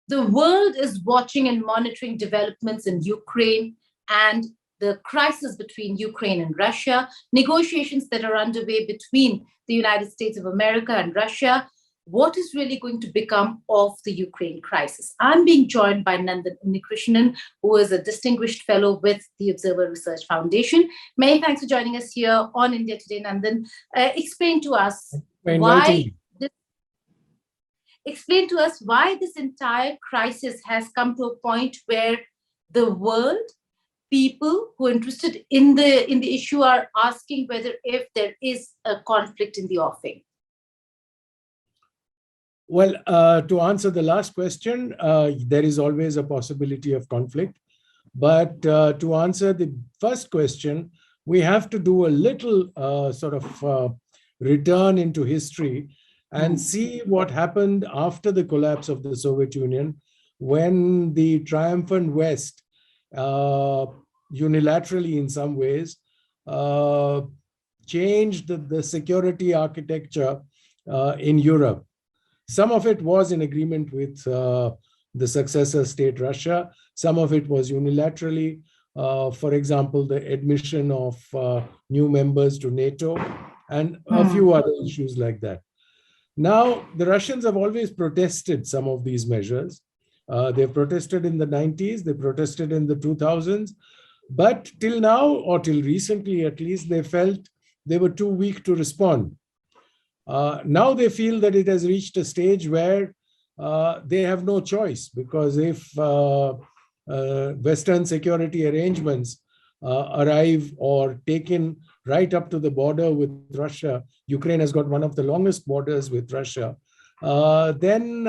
The world is watching and monitoring developments in Ukraine and the crisis between Ukraine and Russia, negotiations that are underway between the United States of America and Russia. What is really going to become of the Ukraine crisis? I'm being joined by Nandan Unnikrishnan, who is a distinguished fellow with the Observer Research Foundation. Many thanks for joining us here on India Today, Nandan. Explain to us why this entire crisis has come to a point where the world, people who are interested in the issue, are asking whether if there is a conflict in the offing. Well, to answer the last question, there is always a possibility of conflict. But to answer the first question, we have to do a little return into history and see what happened after the collapse of the Soviet Union, when the triumphant West, unilaterally in some ways, changed the security architecture in Europe. Some of it was in agreement with the successor state Russia. Some of it was unilaterally. For example, the admission of new members to NATO and a few other issues like that. Now, the Russians have always protested some of these measures. They protested in the 90s, they protested in the 2000s, but till now, or till recently at least, they felt they were too weak to respond. Now they feel that it has reached a stage where they have no choice, because if Western security arrangements arrive or taken right up to the border with Russia, Ukraine has got one of the longest borders with Russia, then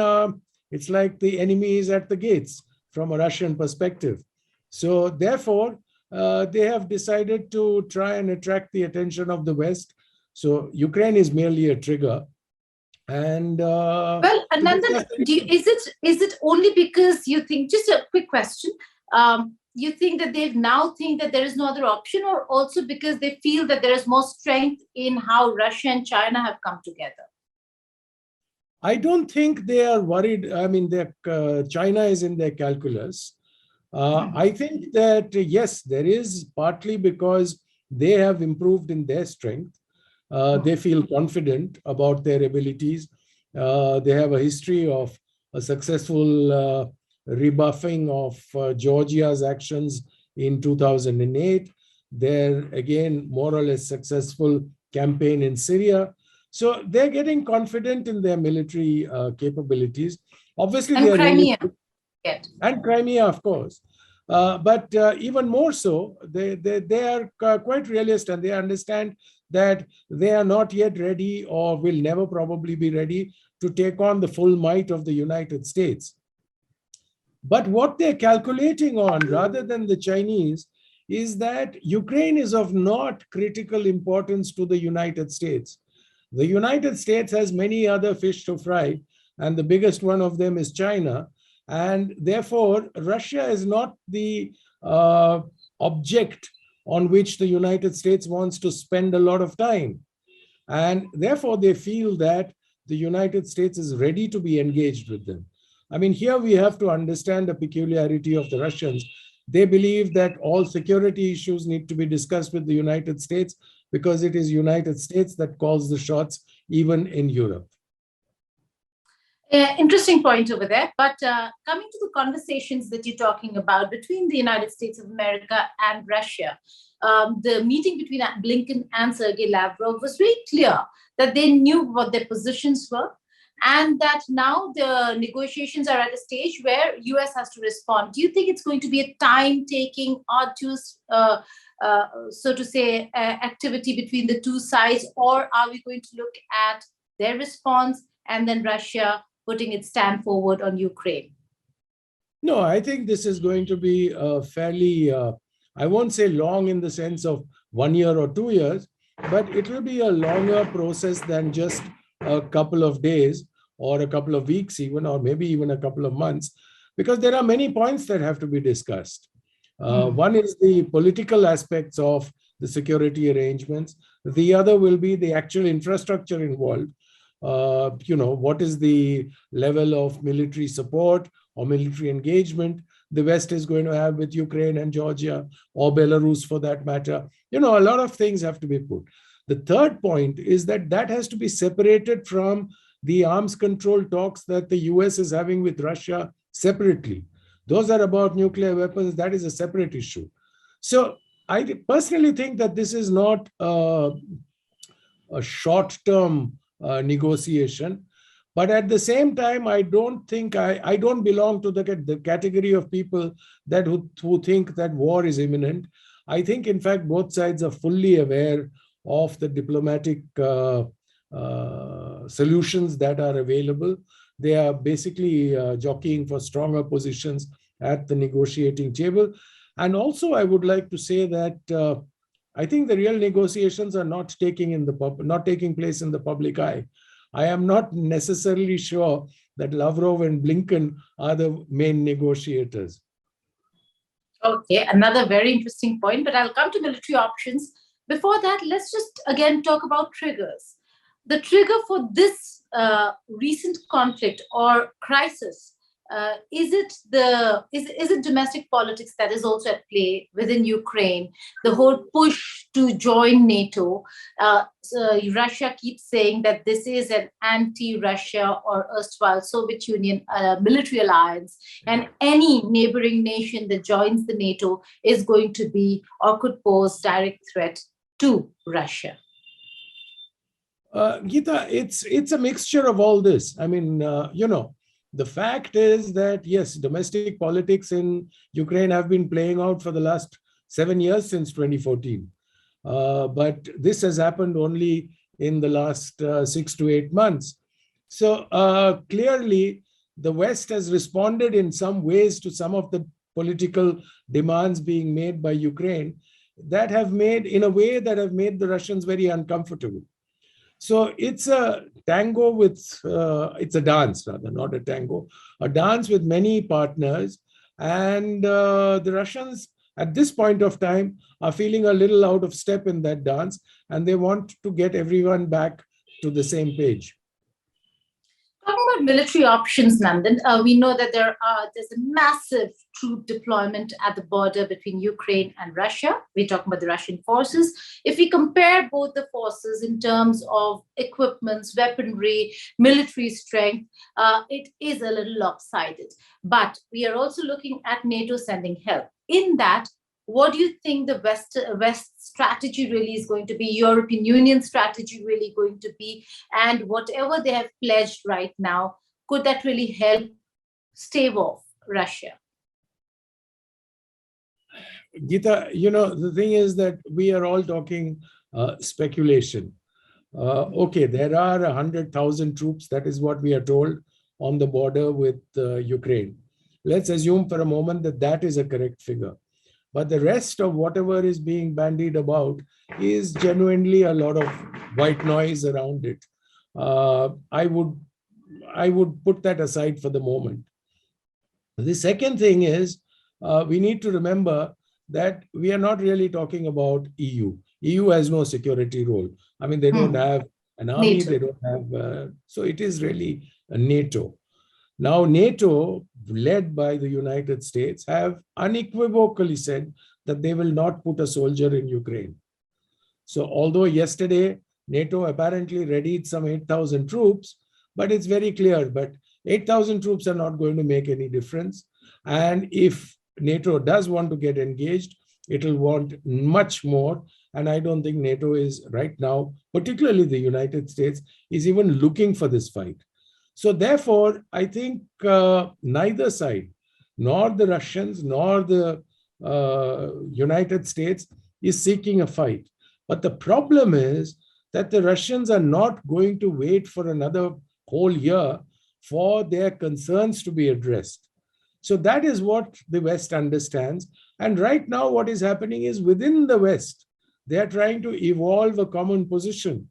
it's like the enemy is at the gates from a Russian perspective. So therefore, they have decided to try and attract the attention of the West. So Ukraine is merely a trigger. And well, Nandan, is it only because you think, just a quick question, you think that they now think that there is no other option, or also because they feel that there is more strength in how Russia and China have come together? I don't think they are worried. I mean, China is in their calculus. I think that, yes, there is partly because they have improved in their strength. They feel confident about their abilities. They have a history of a successful rebuffing of Georgia's actions in 2008. Their, again, more or less successful campaign in Syria. So they're getting confident in their military capabilities. Obviously, and Crimea. And Crimea, of course. But even more so, they are quite realist, and they understand that they are not yet ready, or will never probably be ready, to take on the full might of the United States. But what they're calculating on, rather than the Chinese, is that Ukraine is of not critical importance to the United States. The United States has many other fish to fry, and the biggest one of them is China. And therefore, Russia is not the object on which the United States wants to spend a lot of time. And therefore, they feel that the United States is ready to be engaged with them. I mean, here we have to understand the peculiarity of the Russians. They believe that all security issues need to be discussed with the United States, because it is United States that calls the shots, even in Europe. Interesting point over there. But coming to the conversations that you're talking about between the United States of America and Russia, the meeting between Blinken and Sergei Lavrov was very clear that they knew what their positions were, and that now the negotiations are at a stage where US has to respond. Do you think it's going to be a time-taking, arduous, so to say, activity between the two sides, or are we going to look at their response and then Russia putting its stand forward on Ukraine? No, I think this is going to be fairly, I won't say long in the sense of 1 year or 2 years, but it will be a longer process than just a couple of days or a couple of weeks even, or maybe even a couple of months, because there are many points that have to be discussed. One is the political aspects of the security arrangements. The other will be the actual infrastructure involved. what is the level of military support or military engagement the West is going to have with Ukraine and Georgia or Belarus for that matter. A lot of things have to be put. The third point is that has to be separated from the arms control talks that the US is having with Russia separately. Those are about nuclear weapons. That is a separate issue. So I personally think that this is not a short-term negotiation. But at the same time, I don't think I don't belong to the category of people who think that war is imminent. I think, in fact, both sides are fully aware of the diplomatic solutions that are available. They are basically jockeying for stronger positions at the negotiating table. And also, I would like to say that I think the real negotiations are not taking place in the public eye. I am not necessarily sure that Lavrov and Blinken are the main negotiators. Okay, another very interesting point, but I'll come to military options. Before that, let's just again talk about triggers. The trigger for this recent conflict or crisis, is it domestic politics that is also at play within Ukraine? The whole push to join NATO. Russia keeps saying that this is an anti-Russia or erstwhile Soviet Union military alliance, and any neighboring nation that joins the NATO is going to be or could pose direct threat to Russia. Geeta, it's a mixture of all this. I mean, the fact is that, yes, domestic politics in Ukraine have been playing out for the last 7 years since 2014. But this has happened only in the last 6 to 8 months. So clearly, the West has responded in some ways to some of the political demands being made by Ukraine that have made the Russians very uncomfortable. So it's a tango it's a dance rather, not a tango, a dance with many partners. And the Russians at this point of time are feeling a little out of step in that dance, and they want to get everyone back to the same page. Talking about military options, Nandan, we know that there's a massive troop deployment at the border between Ukraine and Russia. We're talking about the Russian forces. If we compare both the forces in terms of equipments, weaponry, military strength, it is a little lopsided. But we are also looking at NATO sending help. In that, what do you think the West strategy really is going to be, European Union strategy really going to be, and whatever they have pledged right now, could that really help stave off Russia? Geeta, the thing is that we are all talking speculation. Okay, there are 100,000 troops, that is what we are told, on the border with Ukraine. Let's assume for a moment that is a correct figure. But the rest of whatever is being bandied about is genuinely a lot of white noise around it. I would put that aside for the moment. The second thing is, we need to remember that we are not really talking about EU. EU has no security role. I mean, they don't have an army, NATO. They don't have, so it is really a NATO. Now, NATO, led by the United States, have unequivocally said that they will not put a soldier in Ukraine. So although yesterday NATO apparently readied some 8,000 troops, but it's very clear, but 8,000 troops are not going to make any difference. And if NATO does want to get engaged, it will want much more. And I don't think NATO is right now, particularly the United States, is even looking for this fight. So therefore, I think neither side, nor the Russians, nor the United States, is seeking a fight. But the problem is that the Russians are not going to wait for another whole year for their concerns to be addressed. So that is what the West understands. And right now, what is happening is within the West, they are trying to evolve a common position.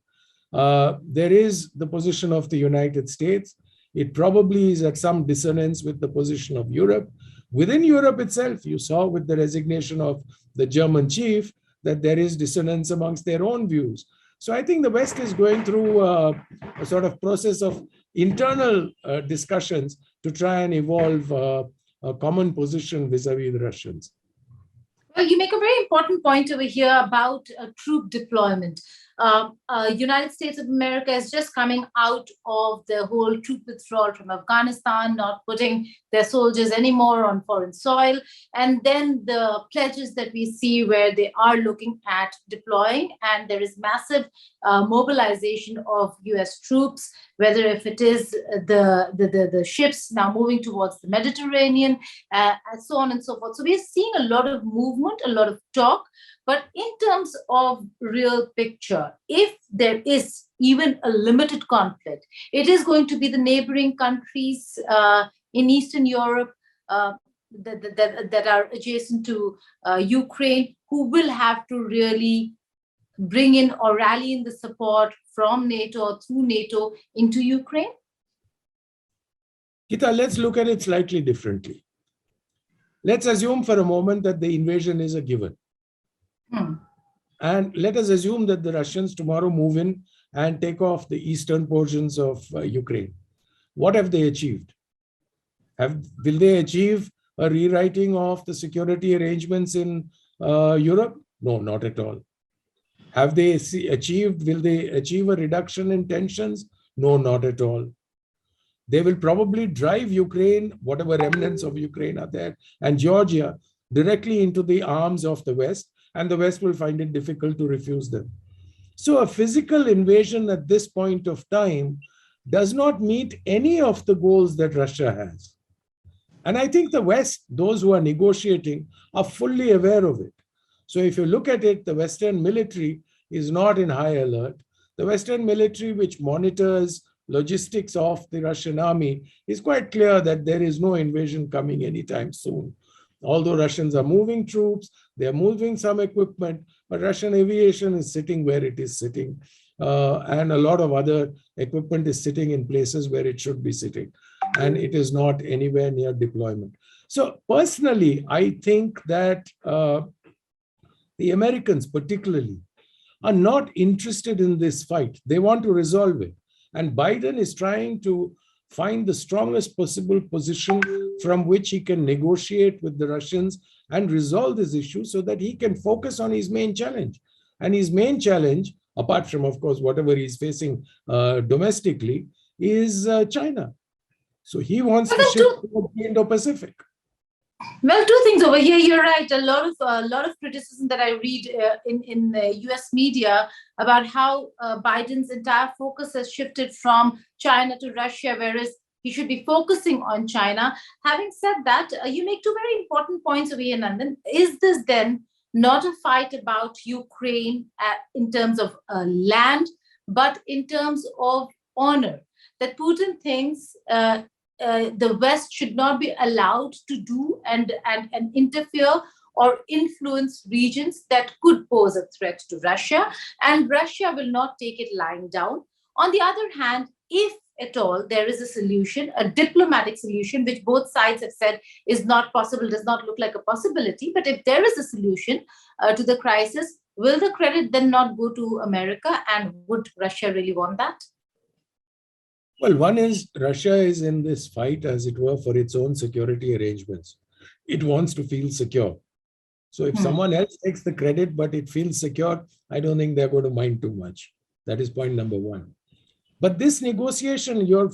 There is the position of the United States. It probably is at some dissonance with the position of Europe. Within Europe itself, you saw with the resignation of the German chief that there is dissonance amongst their own views. So I think the West is going through a sort of process of internal discussions to try and evolve a common position vis-a-vis the Russians. Well, you make a very important point over here about troop deployment. United States of America is just coming out of the whole troop withdrawal from Afghanistan, not putting their soldiers anymore on foreign soil. And then the pledges that we see where they are looking at deploying, and there is massive mobilization of US troops, whether if it is the ships now moving towards the Mediterranean, and so on and so forth. So we're seeing a lot of movement, a lot of talk. But in terms of real picture, if there is even a limited conflict, it is going to be the neighboring countries in Eastern Europe that are adjacent to Ukraine who will have to really bring in or rally in the support from NATO or through NATO into Ukraine? Gita, let's look at it slightly differently. Let's assume for a moment that the invasion is a given. And let us assume that the Russians tomorrow move in and take off the eastern portions of Ukraine. What have they achieved? Will they achieve a rewriting of the security arrangements in Europe? No, not at all. Have they achieved, will they achieve a reduction in tensions? No, not at all. They will probably drive Ukraine, whatever remnants of Ukraine are there, and Georgia directly into the arms of the West, and the West will find it difficult to refuse them. So a physical invasion at this point of time does not meet any of the goals that Russia has. And I think the West, those who are negotiating, are fully aware of it. So if you look at it, the Western military is not in high alert. The Western military, which monitors logistics of the Russian army, is quite clear that there is no invasion coming anytime soon. Although Russians are moving troops, they are moving some equipment, but Russian aviation is sitting where it is sitting. And a lot of other equipment is sitting in places where it should be sitting. And it is not anywhere near deployment. So personally, I think that the Americans particularly are not interested in this fight. They want to resolve it. And Biden is trying to find the strongest possible position from which he can negotiate with the Russians and resolve this issue so that he can focus on his main challenge. And his main challenge, apart from, of course, whatever he's facing domestically, is China. So he wants to shift to the Indo-Pacific. Well, two things over here. You're right. A lot of criticism that I read in the US media about how Biden's entire focus has shifted from China to Russia, whereas he should be focusing on China. Having said that, you make two very important points over here, Nandan. Is this then not a fight about Ukraine in terms of land, but in terms of honor? That Putin thinks the West should not be allowed to do and interfere or influence regions that could pose a threat to Russia, and Russia will not take it lying down. On the other hand, if at all there is a solution, a diplomatic solution, which both sides have said is not possible, does not look like a possibility, but if there is a solution to the crisis, will the credit then not go to America, and would Russia really want that? Well, one is Russia is in this fight, as it were, for its own security arrangements. It wants to feel secure. So if someone else takes the credit, but it feels secure, I don't think they're going to mind too much. That is point number one. But this negotiation, you're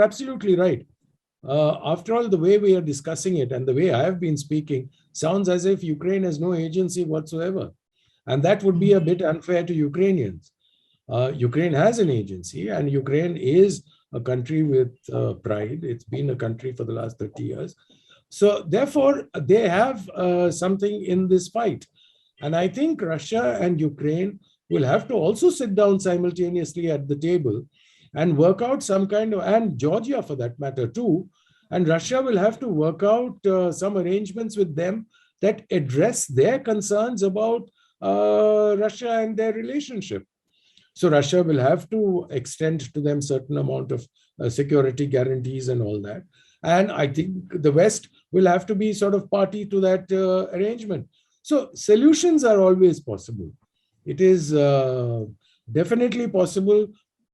absolutely right. After all, the way we are discussing it and the way I have been speaking sounds as if Ukraine has no agency whatsoever. And that would be a bit unfair to Ukrainians. Ukraine has an agency, and Ukraine is a country with pride. It's been a country for the last 30 years. So therefore, they have something in this fight. And I think Russia and Ukraine will have to also sit down simultaneously at the table and work out some kind of, and Georgia for that matter too, and Russia will have to work out some arrangements with them that address their concerns about Russia and their relationship. So Russia will have to extend to them certain amount of security guarantees and all that. And I think the West will have to be sort of party to that arrangement. So solutions are always possible. It is definitely possible,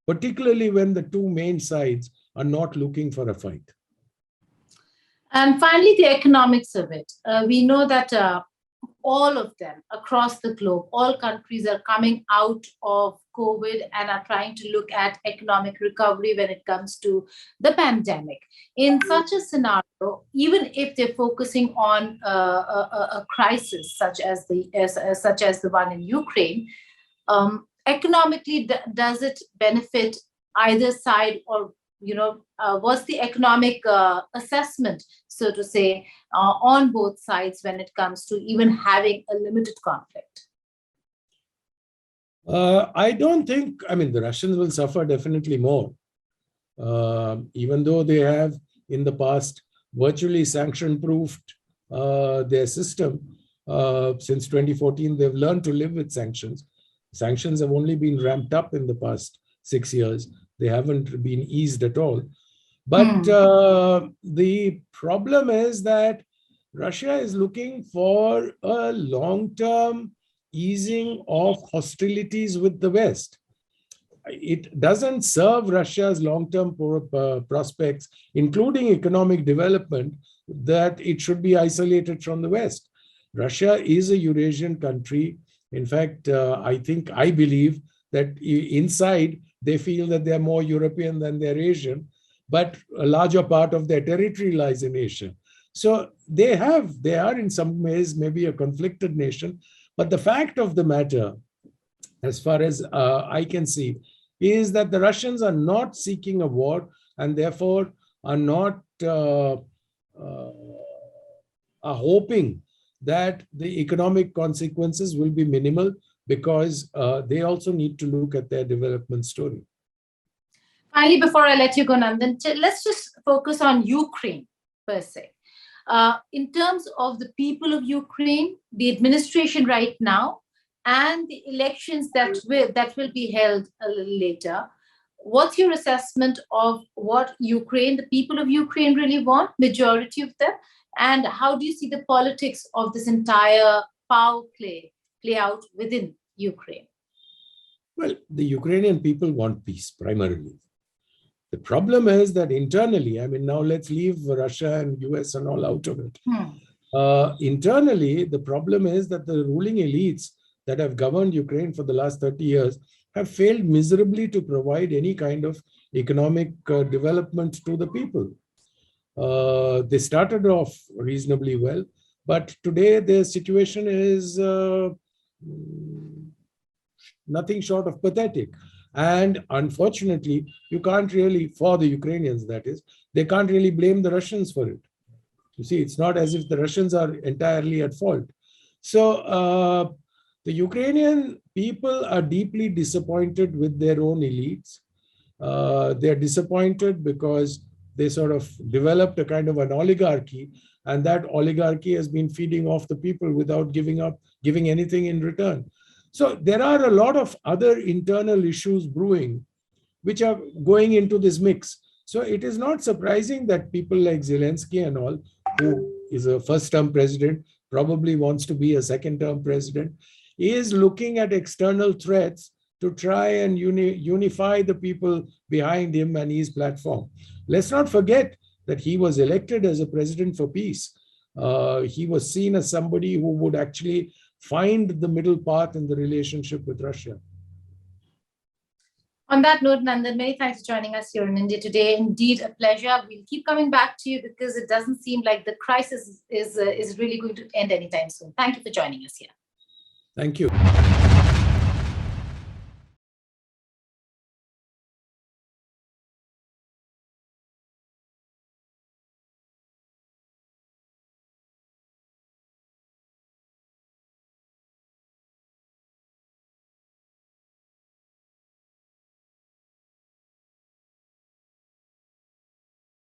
particularly when the two main sides are not looking for a fight. And finally, the economics of it. We know that all of them across the globe, all countries are coming out of COVID and are trying to look at economic recovery when it comes to the pandemic. In such a scenario, even if they're focusing on a crisis such as the one in Ukraine, economically, does it benefit either side, or was the economic assessment, so to say, on both sides when it comes to even having a limited conflict? I don't think, the Russians will suffer definitely more, even though they have in the past virtually sanction-proofed their system. Since 2014, they've learned to live with sanctions. Sanctions have only been ramped up in the past 6 years. They haven't been eased at all. But the problem is that Russia is looking for a long-term easing of hostilities with the West. It doesn't serve Russia's long-term prospects, including economic development, that it should be isolated from the West. Russia is a Eurasian country. In fact, I believe that inside they feel that they're more European than they're Asian, but a larger part of their territory lies in Asia. So they are in some ways maybe a conflicted nation, but the fact of the matter, as far as I can see, is that the Russians are not seeking a war and therefore are not are hoping that the economic consequences will be minimal, because they also need to look at their development story. Finally, before I let you go, Nandan, let's just focus on Ukraine per se. In terms of the people of Ukraine, the administration right now, and the elections that will be held a little later, what's your assessment of what Ukraine, the people of Ukraine really want, majority of them, and how do you see the politics of this entire power play out within Ukraine? Well, the Ukrainian people want peace primarily. The problem is that internally, now let's leave Russia and US and all out of it. Internally, the problem is that the ruling elites that have governed Ukraine for the last 30 years have failed miserably to provide any kind of economic development to the people. They started off reasonably well, but today their situation is nothing short of pathetic. And unfortunately, you can't really, for the Ukrainians that is, they can't really blame the Russians for it. You see, it's not as if the Russians are entirely at fault. So the Ukrainian people are deeply disappointed with their own elites. They're disappointed because they sort of developed a kind of an oligarchy, and that oligarchy has been feeding off the people without giving anything in return. So there are a lot of other internal issues brewing, which are going into this mix. So it is not surprising that people like Zelensky and all, who is a first-term president, probably wants to be a second-term president, is looking at external threats to try and unify the people behind him and his platform. Let's not forget that he was elected as a president for peace. He was seen as somebody who would actually find the middle path in the relationship with Russia. On that note, Nandan, many thanks for joining us here in India today. Indeed, a pleasure. We'll keep coming back to you because it doesn't seem like the crisis is really going to end anytime soon. Thank you for joining us here. Thank you.